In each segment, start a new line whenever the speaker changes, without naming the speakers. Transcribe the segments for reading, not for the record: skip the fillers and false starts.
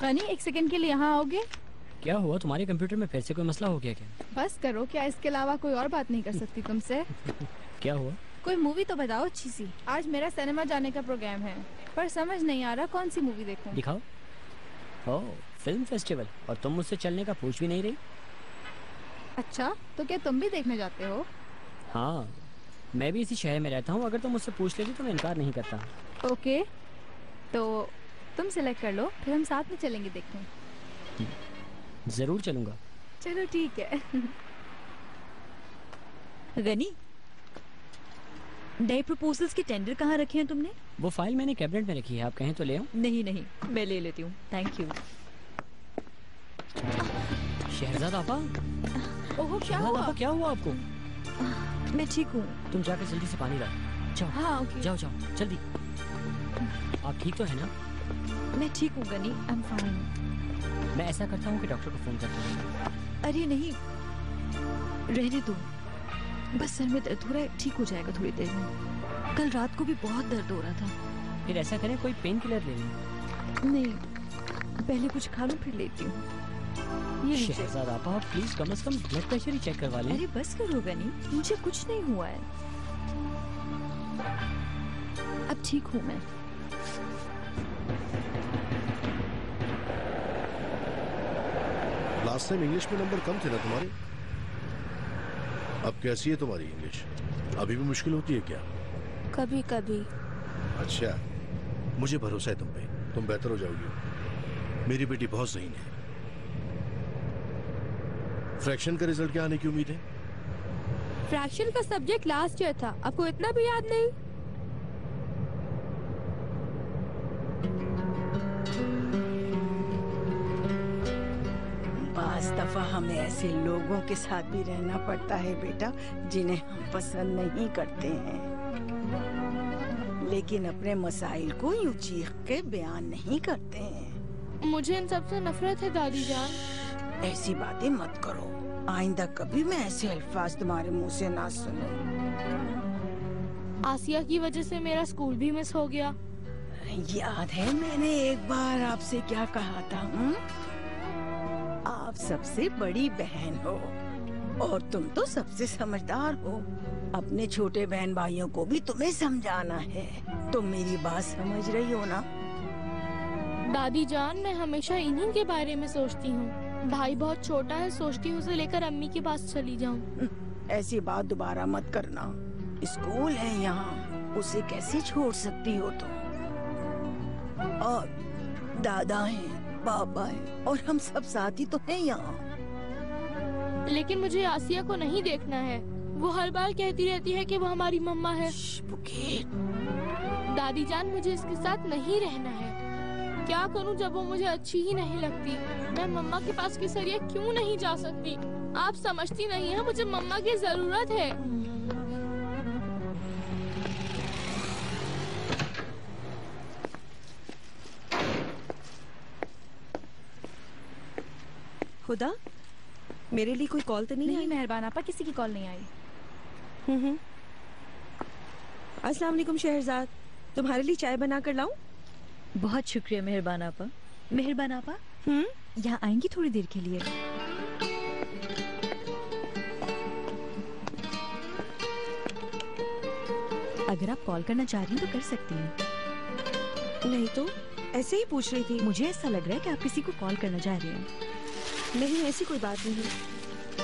गनी, एक सेकंड के लिए यहाँ आओगे?
क्या हुआ, तुम्हारे कंप्यूटर में फिर से कोई मसला हो गया क्या?
बस करो, क्या इसके अलावा कोई और बात नहीं कर सकती तुमसे?
क्या हुआ?
कोई मूवी तो बताओ अच्छी सी। आज मेरा सिनेमा जाने का प्रोग्राम है, पर समझ नहीं आ रहा कौन सी मूवी देखूं।
दिखाओ। ओह, फिल्म फेस्टिवल, और तुम मुझसे चलने का पूछ भी नहीं रही?
अच्छा, तो क्या तुम भी देखने जाते हो?
हाँ, मैं भी इसी शहर में रहता हूँ। अगर तुम मुझसे पूछ लेती तो मैं इनकार नहीं करता।
ओके, तो तुम सिलेक्ट कर लो, फिर हम साथ में चलेंगे देखने।
जरूर चलूंगा।
चलो ठीक है।
गनी, नए प्रपोजल्स के टेंडर कहाँ रखे हैं तुमने?
वो फाइल मैंने कैबिनेट में रखी है, आप कहें तो ले आऊं?
नहीं नहीं, मैं ले लेती हूँ, थैंक यू।
शहरजाद आपा।
ओह, क्या
शहरजाद
हुआ?
आपा, क्या हुआ आपको?
मैं ठीक हूँ।
तुम जाकर जल्दी से पानी लाओ। जाओ।
हाँ, ओके।
जाओ जाओ जल्दी। आप ठीक तो है ना?
मैं ठीक हूँ गनी, आई एम फाइन।
मैं ऐसा करता हूँ कि डॉक्टर को फोन करता हूँ।
अरे नहीं, रहने दो, बस सर में दर्द हो रहा है, ठीक हो जाएगा थोड़ी देर में। कल रात को भी बहुत दर्द हो रहा था।
फिर ऐसा करें, कोई पेन किलर ले लें।
नहीं, पहले कुछ खा लूं फिर लेती हूँ। ये लीजिए।
शहजाद आपा, प्लीज कम से कम ब्लड प्रेशर ही चेक करवा लें।
अरे बस करो गनी, मुझे कुछ नहीं हुआ है, अब ठीक हूँ मैं।
लास्ट टाइम इंग्लिश में नंबर कम थे ना तुम्हारे? अब कैसी है तुम्हारी इंग्लिश? अभी भी मुश्किल होती है क्या?
कभी कभी।
अच्छा, मुझे भरोसा है तुम पे, तुम बेहतर हो जाओगी। मेरी बेटी बहुत ज़हीन है। फ्रैक्शन का रिजल्ट क्या आने की उम्मीद है?
फ्रैक्शन का सब्जेक्ट लास्ट ईयर था, आपको इतना भी याद नहीं?
बास दफा हमें ऐसे लोगों के साथ भी रहना पड़ता है बेटा, जिन्हें हम पसंद नहीं करते हैं, लेकिन अपने मसाइल को यूं चीख के बयान नहीं करते हैं।
मुझे इन सब से नफरत है दादी जान।
ऐसी बातें मत करो, आइंदा कभी मैं ऐसे अल्फाज तुम्हारे मुंह से ना सुनूं।
आसिया की वजह से मेरा स्कूल भी मिस हो गया।
याद है मैंने एक बार आपसे क्या कहा था? आप सबसे बड़ी बहन हो और तुम तो सबसे समझदार हो। अपने छोटे बहन भाइयों को भी तुम्हें समझाना है। तुम मेरी बात समझ रही हो ना?
दादी जान, मैं हमेशा इन्हीं के बारे में सोचती हूँ। भाई बहुत छोटा है, सोचती हूँ उसे लेकर अम्मी के पास चली जाऊँ।
ऐसी बात दोबारा मत करना। स्कूल है यहाँ, उसे कैसे छोड़ सकती हो तुम? और दादा है, पापा है, और हम सब साथी तो हैं यहाँ।
लेकिन मुझे आसिया को नहीं देखना है। वो हर बार कहती रहती है कि वो हमारी मम्मा है। दादी जान, मुझे इसके साथ नहीं रहना है। क्या करूं जब वो मुझे अच्छी ही नहीं लगती? मैं मम्मा के पास की सरिया क्यों नहीं जा सकती? आप समझती नहीं है, मुझे मम्मा की जरूरत है।
खुदा, मेरे लिए कोई कॉल तो नहीं?
नहीं मेहरबान आपा, किसी की कॉल नहीं आई।
अस्सलाम वालेकुम शहरजाद, तुम्हारे लिए चाय बना कर लाऊं? बहुत शुक्रिया मेहरबान आपा। मेहरबान आपा, यहाँ आएंगी थोड़ी देर के लिए? अगर आप कॉल करना चाह रही हैं तो कर सकती हैं। नहीं तो ऐसे ही पूछ रही थी। मुझे ऐसा लग रहा है कि आप किसी को कॉल करना चाह रही हैं। नहीं, ऐसी कोई बात नहीं,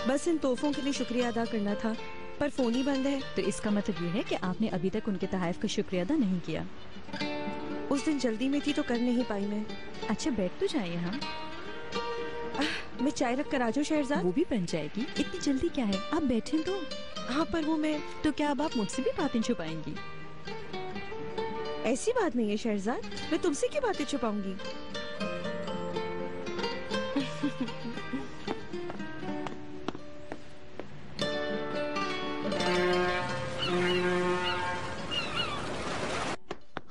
बस इन तोहफों के लिए शुक्रिया अदा करना था, पर फोन ही बंद है। तो इसका मतलब ये है कि आपने अभी तक उनके तहफ़ का शुक्रिया अदा नहीं किया। उस दिन जल्दी में थी तो कर नहीं पाई मैं। अच्छा, बैठ तो जाए यहाँ। मैं चाय रख कर आ जाऊँ शहरजाद? वो भी बन जाएगी, इतनी जल्दी क्या है, आप बैठे तो। हाँ, पर वो मैं तो क्या अब आप मुझसे भी बातें छुपाएंगी? ऐसी बात नहीं है शहरजाद, मैं तुमसे क्या बातें छुपाऊंगी?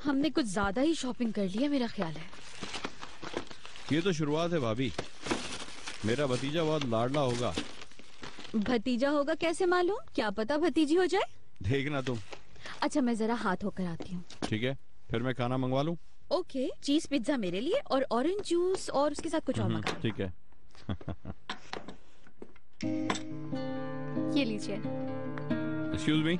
हमने कुछ ज्यादा ही शॉपिंग कर लिया, मेरा ख्याल है।
ये तो शुरुआत है भाभी, मेरा भतीजा बहुत लाडला होगा।
भतीजा होगा कैसे मालूम? क्या पता भतीजी हो जाए।
देखना तुम।
अच्छा, मैं जरा हाथ होकर आती हूँ।
ठीक है, फिर मैं खाना मंगवा लूं?
ओके, चीज पिज्जा मेरे लिए और ऑरेंज जूस और उसके साथ कुछ और मंगा।
ठीक है।
ये लीजिए।
Excuse me.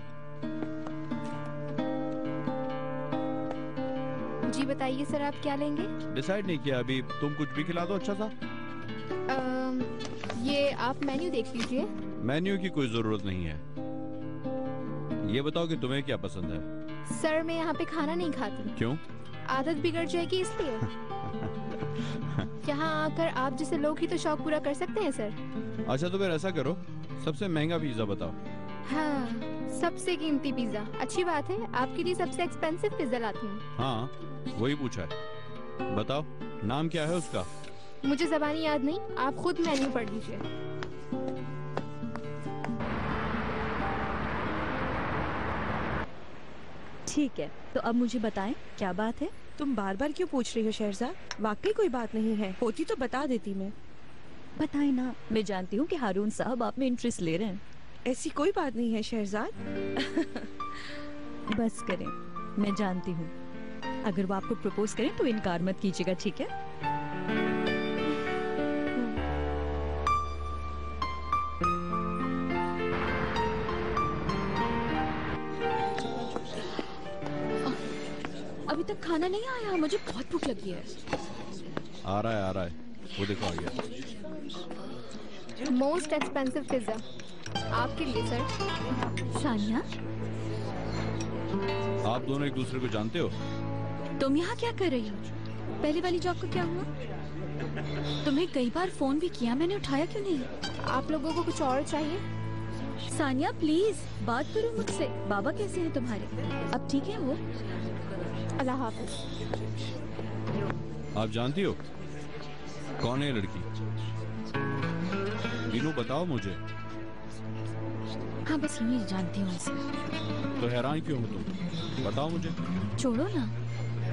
जी बताइए सर, आप क्या लेंगे?
डिसाइड नहीं किया अभी, तुम कुछ भी खिला दो अच्छा सा।
ये आप मेन्यू देख लीजिए।
मेन्यू की कोई जरूरत नहीं है, ये बताओ कि तुम्हें क्या पसंद है।
सर मैं यहाँ पे खाना नहीं खाती।
क्यों?
आदत बिगड़ जाएगी इसलिए। यहाँ आकर आप जैसे लोग ही तो शौक पूरा कर सकते हैं सर।
अच्छा तो फिर ऐसा करो, सबसे महंगा पिज्जा बताओ।
हाँ, सबसे कीमती पिज्जा। अच्छी बात है, आपके लिए सबसे एक्सपेंसिव पिज्जा लाती हूँ।
हाँ वही पूछा है, बताओ नाम क्या है उसका।
मुझे ज़बानी याद नहीं, आप खुद मेन्यू पढ़ लीजिए।
ठीक है, तो अब मुझे बताएं क्या बात है।
तुम बार बार क्यों पूछ रही हो शहरज़ाद? वाकई कोई बात नहीं है, होती तो बता देती मैं।
बताएं ना, मैं जानती हूँ कि हारून साहब आप में इंटरेस्ट ले रहे हैं।
ऐसी कोई बात नहीं है शहरज़ाद।
बस करें, मैं जानती हूँ। अगर वो आपको प्रपोज करें तो इनकार मत कीजिएगा, ठीक है? अभी तक खाना नहीं आया, मुझे बहुत भूख लगी है।
आ रहा है, वो देखो आ गया।
मोस्ट एक्सपेंसिव पिज्जा आपके लिए सर।
सानिया,
आप दोनों एक दूसरे को जानते हो?
तुम यहाँ क्या कर रही हो? पहले वाली जॉब को क्या हुआ? तुम्हें कई बार फोन भी किया, मैंने उठाया क्यों नहीं?
आप लोगों को कुछ और चाहिए?
सानिया प्लीज बात करो मुझसे। बाबा कैसे हैं तुम्हारे? अब ठीक है वो?
अल्लाह हाफ़िज़।
आप जानती हो कौन है ये लड़की? मीनू बताओ मुझे।
हाँ बस यूँ ही जानती हूँ इसे।
तो हैरान क्यों हो तुम? बताओ मुझे।
छोड़ो ना,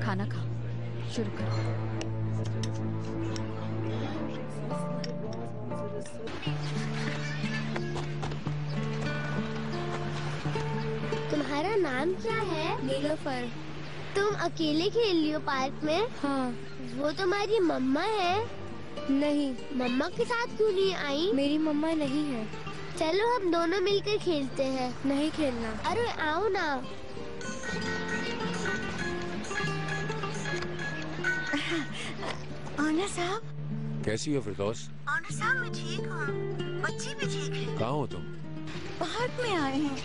खाना खाओ, शुरू करो।
तुम्हारा नाम क्या है?
नीलोफर।
तुम अकेले खेल रही हो पार्क में?
हाँ।
वो तुम्हारी मम्मा है?
नहीं,
मम्मा के साथ क्यों नहीं आई?
मेरी मम्मा नहीं है।
चलो हम दोनों मिलकर खेलते हैं।
नहीं खेलना।
अरे आओ ना।
ऑनर साहब।
कैसी हो फिरदौस?
ऑनर साहब मैं ठीक हूँ, बच्ची भी ठीक है।
कहाँ हो तुम?
पार्क में आए हैं।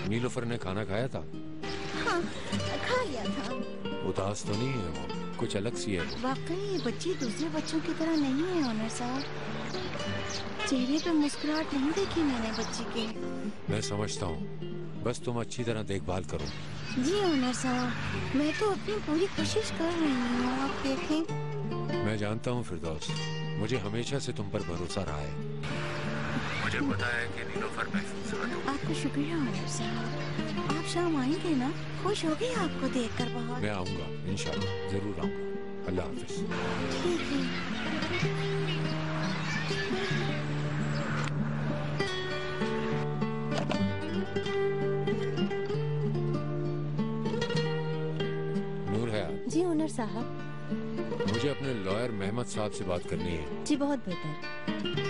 नीलोफर ने खाना खाया था?
हाँ, खा लिया था।
उदास तो नहीं है वो? कुछ अलग सी है।
वाकई ये बच्ची दूसरे बच्चों की तरह नहीं है ऑनर साहब। चेहरे पे मुस्कुराहट नहीं देखी मैंने बच्ची के।
मैं समझता हूँ, बस तुम अच्छी तरह देखभाल करो।
जी ऑनर साहब, मैं तो अपनी पूरी कोशिश कर रही हूँ, आप देखें।
मैं जानता हूँ फिरदौस, मुझे हमेशा से तुम पर भरोसा रहा है। मुझे पता है कि नीलोफर महफूज है।
आपका शुक्रिया ऑनर साहब। आप शाम आएंगे ना? खुश होगी आपको देखकर बहुत।
मैं आऊँगा, इंशाल्लाह जरूर आऊँगा। अल्लाह हाफिज।
ठीक है।
नूर है
जी ओनर साहब।
मुझे अपने लॉयर मेहमद साहब से बात करनी है।
जी बहुत बेहतर।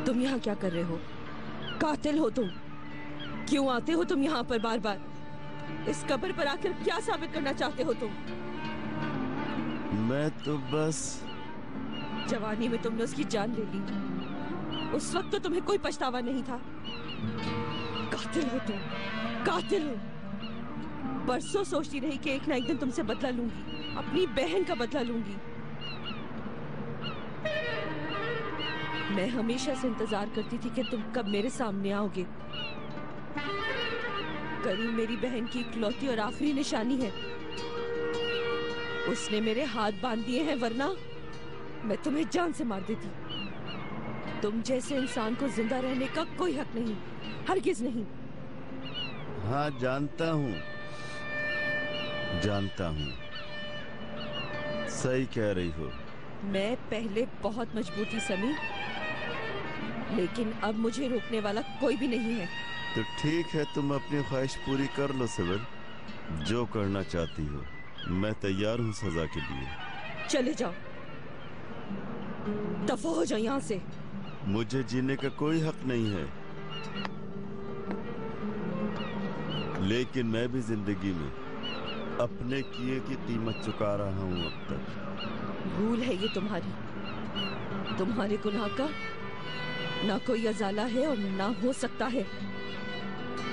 तुम यहाँ क्या कर रहे हो? कातिल हो तुम। क्यों आते हो तुम यहाँ पर बार बार? इस कब्र पर आकर क्या साबित करना चाहते हो तुम?
मैं तो बस
जवानी में तुमने उसकी जान ले ली। उस वक्त तो तुम्हें कोई पछतावा नहीं था। कातिल हो तुम, कातिल हो। बरसों सोचती रही कि एक ना एक दिन तुमसे बदला लूंगी, अपनी बहन का बदला लूंगी। मैं हमेशा से इंतजार करती थी कि तुम कब मेरे सामने आओगे। करीम मेरी बहन की इकलौती और आखिरी निशानी है। उसने मेरे हाथ बांध दिए हैं, वरना मैं तुम्हें जान से मार देती। तुम जैसे इंसान को जिंदा रहने का कोई हक नहीं, हरगिज नहीं।
हाँ जानता हूँ, जानता हूँ, सही कह रही हो।
मैं पहले बहुत मजबूर थी समी, लेकिन अब मुझे रोकने वाला कोई भी नहीं है।
तो ठीक है, तुम अपनी ख्वाहिश पूरी कर लो सिविल, जो करना चाहती हो। मैं तैयार हूँ सजा के लिए।
चले जाओ, दफा हो जाओ यहाँ से।
मुझे जीने का कोई हक नहीं है, लेकिन मैं भी जिंदगी में अपने किए की कीमत चुका रहा हूँ अब तक।
भूल है ये तुम्हारे गुनाह का ना कोई अजाला है और ना हो सकता है।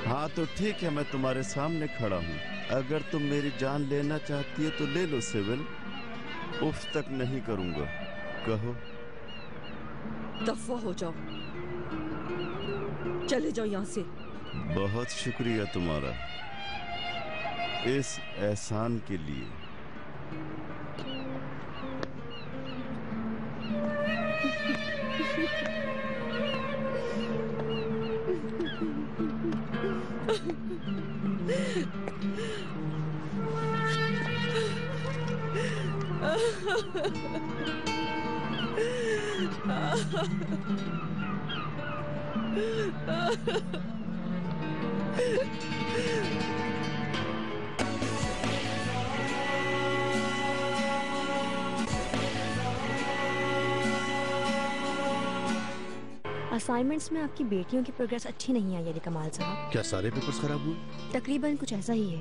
हाँ तो ठीक है, मैं तुम्हारे सामने खड़ा हूँ। अगर तुम मेरी जान लेना चाहती है तो ले लो सिविल, उफ तक नहीं करूँगा। कहो।
दफा हो जाओ, चले जाओ यहाँ से।
बहुत शुक्रिया तुम्हारा इस एहसान के लिए।
असाइनमेंट्स में आपकी बेटियों की प्रोग्रेस अच्छी नहीं आई है कमाल साहब।
क्या सारे पेपर्स खराब हुए?
तकरीबन कुछ ऐसा ही है।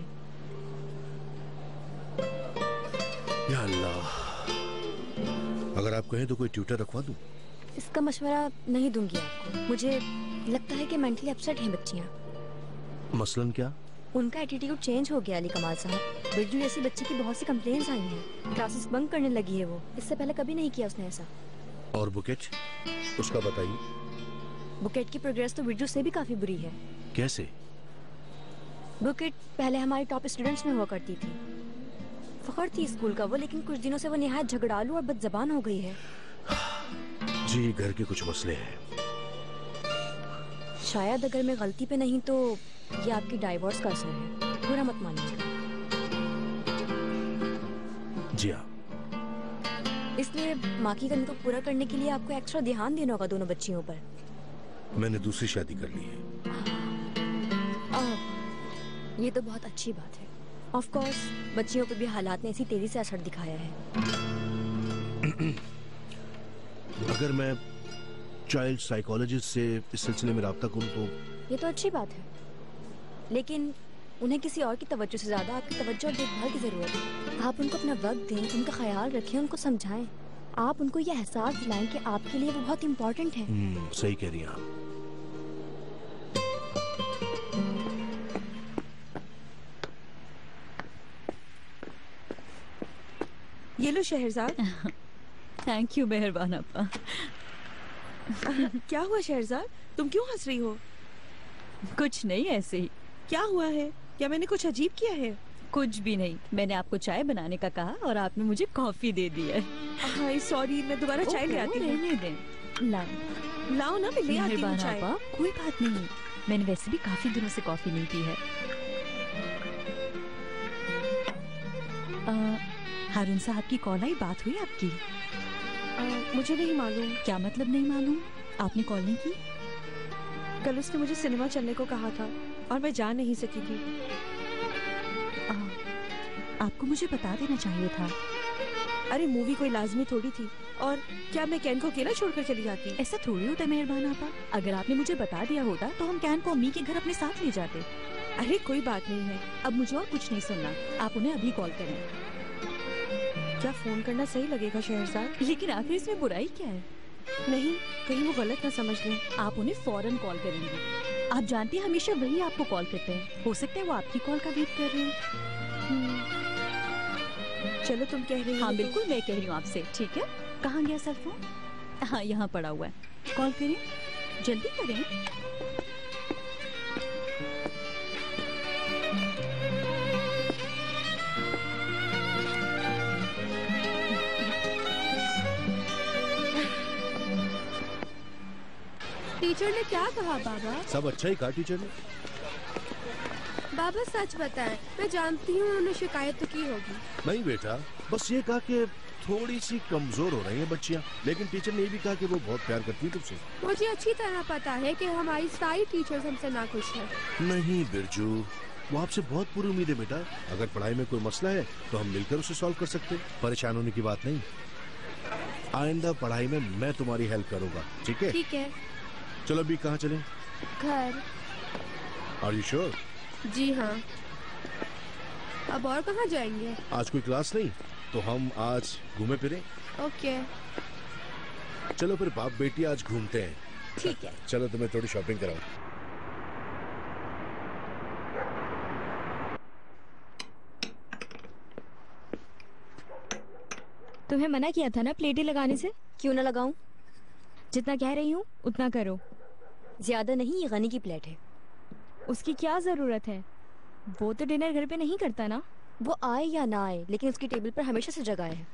या अल्लाह, अगर आप कहें तो कोई ट्यूटर रखवा दूं?
इसका मशवरा नहीं दूंगी आपको। मुझे लगता है कि मेंटली अपसेट हैं बच्चियाँ।
मसलन क्या?
उनका एटीट्यूड चेंज हो गया अली कमाल साहब। बिरजू जैसी बच्ची की बहुत सी कंप्लेंट्स आई हैं। क्लासेस बंक करने लगी है वो, इससे पहले कभी नहीं किया उसने ऐसा।
और बुकेट, उसका बताइए।
बुकेट की प्रोग्रेस तो बिरजू से भी काफी बुरी है।
कैसे?
बुकेट पहले हमारी टॉप स्टूडेंट्स में हुआ करती थी, फखर थी स्कूल का वो, लेकिन कुछ दिनों से वो निहायत झगड़ालू और बदजबान हो गई है।
जी, घर के कुछ मसले हैं।
शायद अगर मैं गलती पे नहीं तो ये आपकी डाइवोर्स का असर है। बुरा मत मानिएगा।
जी हाँ।
इसलिए माँ की कमी को पूरा करने के लिए आपको एक्स्ट्रा ध्यान देना होगा दोनों बच्चियों पर।
मैंने दूसरी शादी कर ली है।
ये तो बहुत अच्छी बात है। ऑफ कोर्स बच्चियों पर भी हालात ने इसी तेजी से असर दिखाया है।
अगर मैं चाइल्ड साइकोलॉजिस्ट से इस सिलसिले में राब्ता करूं तो?
ये तो अच्छी बात है, लेकिन उन्हें किसी और की तवज्जो से ज्यादा आपकी तवज्जो और देखभाल की जरूरत है। आप उनको अपना वक्त दें, उनका ख्याल रखें, उनको समझाएं। आप उनको ये एहसास दिलाएं कि आपके लिए वो बहुत इम्पोर्टेंट है।
सही कह रही हैं आप।
ये लो शहरजाद।
थैंक यू मेहरबान अपा।
क्या हुआ शहरजाद, तुम क्यों हंस रही हो?
कुछ नहीं, ऐसे ही।
क्या हुआ है? क्या मैंने कुछ अजीब किया है?
कुछ भी नहीं, मैंने आपको चाय बनाने का कहा और आपने मुझे कॉफी दे दी है।
हाय सॉरी, मैं दोबारा चाय ले आती हूँ।
रहने दें।
लाओ ना, मैं ले आती हूँ चाय।
कोई बात नहीं, मैंने वैसे भी काफी दिनों से कॉफी नहीं पी है। हारून साहब की कॉल आई, बात हुई आपकी?
मुझे नहीं मालूम।
क्या मतलब नहीं मालूम? आपने कॉल नहीं की?
कल उसने मुझे सिनेमा चलने को कहा था और मैं जा नहीं सकी थी।
आपको मुझे बता देना चाहिए था।
अरे मूवी कोई लाजमी थोड़ी थी। और क्या मैं कैन को अकेला छोड़कर चली जाती?
ऐसा थोड़ी होता मेहरबान आपा। अगर आपने मुझे बता दिया होता तो हम कैन को अम्मी के घर अपने साथ ले जाते।
अरे कोई बात नहीं है।
अब मुझे और कुछ नहीं सुनना, आप उन्हें अभी कॉल करें।
क्या फोन करना सही लगेगा शहरजाद?
लेकिन आखिर इसमें बुराई क्या है?
नहीं, कहीं वो गलत ना समझ लें।
आप उन्हें फौरन कॉल करेंगे। आप जानती हैं हमेशा वही आपको कॉल करते हैं। हो सकता है वो आपकी कॉल का वेट कर रहे हैं।
चलो तुम कह रही हो।
हाँ बिल्कुल, मैं कह रही हूँ आपसे। ठीक है, कहाँ गया सेल फोन? हाँ यहाँ पड़ा हुआ है। कॉल करें, जल्दी करें।
टीचर ने क्या कहा बाबा?
सब अच्छा ही कहा टीचर ने।
बाबा सच बताएं, मैं जानती हूँ उन्होंने शिकायत तो की होगी।
नहीं बेटा, बस ये कहा कि थोड़ी सी कमजोर हो रही हैं बच्चियाँ, लेकिन टीचर ने ये भी कहा कि वो बहुत प्यार करती है तुमसे।
मुझे अच्छी तरह पता है कि हमारी सारी टीचर्स हमसे नाखुश हैं।
नहीं बिरजू, वो आपसे बहुत पूरी उम्मीद है बेटा। अगर पढ़ाई में कोई मसला है तो हम मिलकर उसे सॉल्व कर सकते हैं। परेशान होने की बात नहीं। आइंदा पढ़ाई में मैं तुम्हारी हेल्प करूँगा, ठीक है?
ठीक है।
चलो अभी कहाँ चलें?
घर।
Are you sure?
जी हाँ। अब और कहाँ जाएंगे?
आज कोई क्लास नहीं तो हम आज घूमे फिरे।
ओके।
चलो फिर बाप बेटी आज घूमते हैं।
ठीक है।
चलो तुम्हें थोड़ी शॉपिंग कराओ।
तुम्हें मना किया था ना प्लेटें लगाने से।
क्यों ना लगाऊं?
जितना कह रही हूँ उतना करो।
ज्यादा नहीं, ये गनी की प्लेट है।
उसकी क्या जरूरत है? वो तो डिनर घर पे नहीं करता ना।
वो आए या ना आए, लेकिन उसकी टेबल पर हमेशा से जगह है।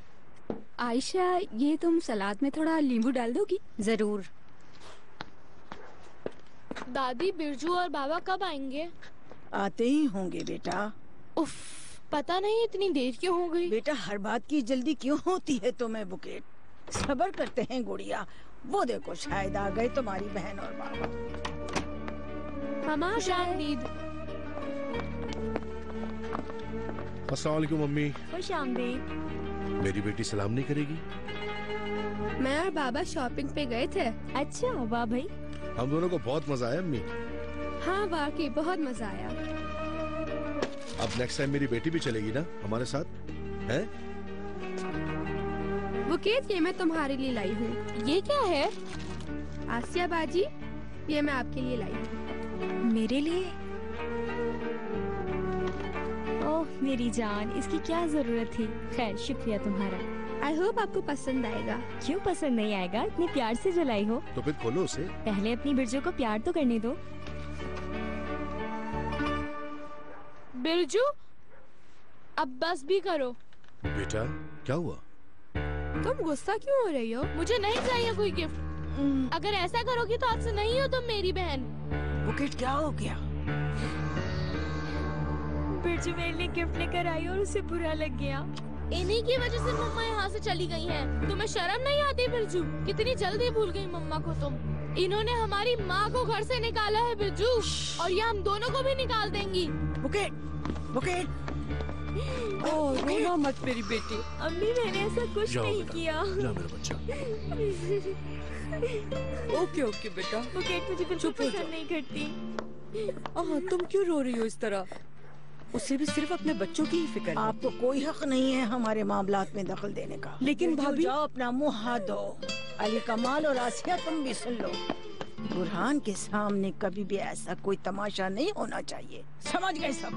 आयशा, ये तुम सलाद में थोड़ा नींबू डाल दोगी?
जरूर।
दादी, बिरजू और बाबा कब आएंगे?
आते ही होंगे बेटा।
उफ, पता नहीं इतनी देर क्यों हो गई।
बेटा हर बात की जल्दी क्यों होती है तुम्हें बुकेट? सब्र करते हैं गुड़िया। वो देखो शायद आ गए तुम्हारी बहन और बाबा।
मामा
अस्सलाम वालेकुम मम्मी।
खुश आमदीद।
मेरी बेटी सलाम नहीं करेगी?
मैं और बाबा शॉपिंग पे गए थे।
अच्छा वाह भाई।
हम दोनों को बहुत मजा आया अम्मी।
हाँ वाकई बहुत मजा आया।
अब नेक्स्ट टाइम मेरी बेटी भी चलेगी ना हमारे साथ, हैं?
बुकेट ये मैं तुम्हारे लिए लाई हूँ। ये क्या है? आसिया बाजी, ये मैं आपके लिए लाई हूँ।
मेरे लिए? ओह मेरी जान, इसकी क्या जरूरत थी। खैर शुक्रिया तुम्हारा।
आई होप आपको पसंद आएगा।
क्यों पसंद नहीं आएगा? इतने प्यार से जलाई हो।
तो फिर खोलो उसे।
पहले अपनी बिरजू को प्यार तो करने दो।
बिरजू, अब बस भी करो।
बेटा क्या हुआ?
तुम गुस्सा क्यों हो रही हो? मुझे नहीं चाहिए कोई गिफ्ट। अगर ऐसा करोगी तो आपसे नहीं हो तुम मेरी बहन।
बुकेट क्या हो गया?
बिरजू मेरे लिए गिफ्ट लेकर आई और उसे बुरा लग गया।
इन्हीं की वजह से मम्मा यहाँ से चली गई हैं। तुम्हें शर्म नहीं आती बिरजू? कितनी जल्दी भूल गई मम्मा को तुम। इन्होंने हमारी माँ को घर से निकाला है बिरजू, और ये हम दोनों को भी निकाल देंगी।
Bouquet, bouquet.
ओह रोना मत मेरी बेटी।
अम्मी मैंने ऐसा कुछ नहीं किया।
जा मेरा बच्चा।
ओके ओके बेटा।
बुकेट मुझे बिल्कुल पसंद नहीं करती।
तुम क्यों रो रही हो इस तरह? उसे भी सिर्फ अपने बच्चों की ही फिक्र है।
आपको कोई हक नहीं है हमारे मामलात में दखल देने का।
लेकिन भाभी,
जाओ अपना मुंह हाथ धो। अली कमाल और आसिया तुम भी सुन लो। बुरहान के सामने कभी भी ऐसा कोई तमाशा नहीं होना चाहिए। समझ गए सब?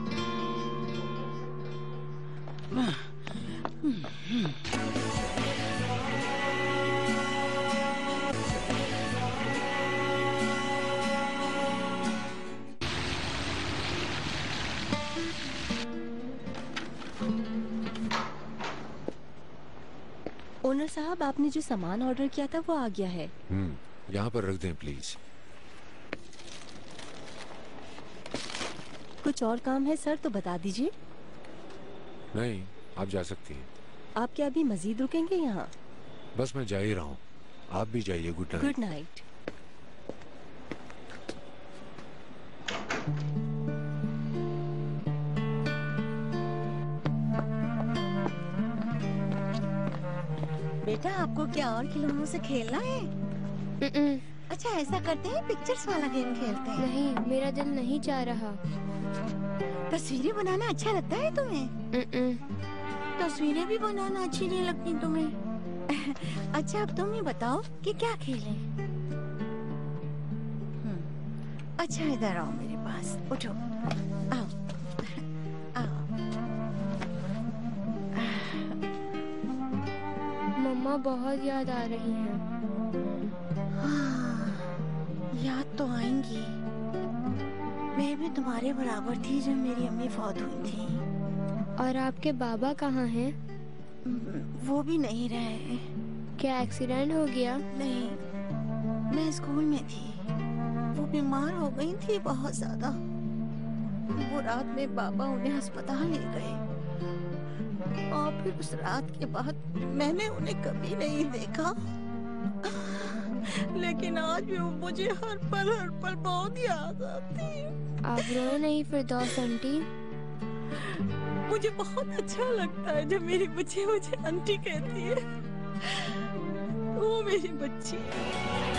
ओनर साहब, आपने जो सामान ऑर्डर किया था वो आ गया है।
यहाँ पर रख दें प्लीज।
कुछ और काम है सर तो बता दीजिए।
नहीं, आप जा सकती हैं।
आप क्या अभी मजीद रुकेंगे यहाँ?
बस मैं जा ही रहा हूँ, आप भी जाइए। Good night.
Good night.
बेटा आपको क्या और खिलौनों से खेलना है? अच्छा ऐसा करते हैं, पिक्चर्स वाला गेम खेलते हैं।
नहीं, मेरा दिल नहीं चाह रहा।
तस्वीरें बनाना अच्छा लगता है तुम्हें? तस्वीरें भी बनाना अच्छी नहीं लगती तुम्हें? अच्छा अब तुम ही बताओ कि क्या खेलें? अच्छा इधर आओ मेरे पास, उठो, आओ आओ।
मम्मा बहुत याद आ रही है।
याद तो आएंगी। मैं भी तुम्हारे बराबर थी जब मेरी अम्मी फौत हुई थी।
और आपके बाबा कहाँ हैं?
वो भी नहीं रहे।
क्या एक्सीडेंट हो गया?
नहीं, मैं स्कूल में थी। वो बीमार हो गई थी बहुत ज्यादा। वो रात में बाबा उन्हें अस्पताल ले गए और फिर उस रात के बाद मैंने उन्हें कभी नहीं देखा। लेकिन आज भी वो मुझे हर पल बहुत याद आती है।
आप रोए नहीं फिरदौस आंटी।
मुझे बहुत अच्छा लगता है जब मेरी बच्ची मुझे आंटी कहती है। वो मेरी बच्ची है।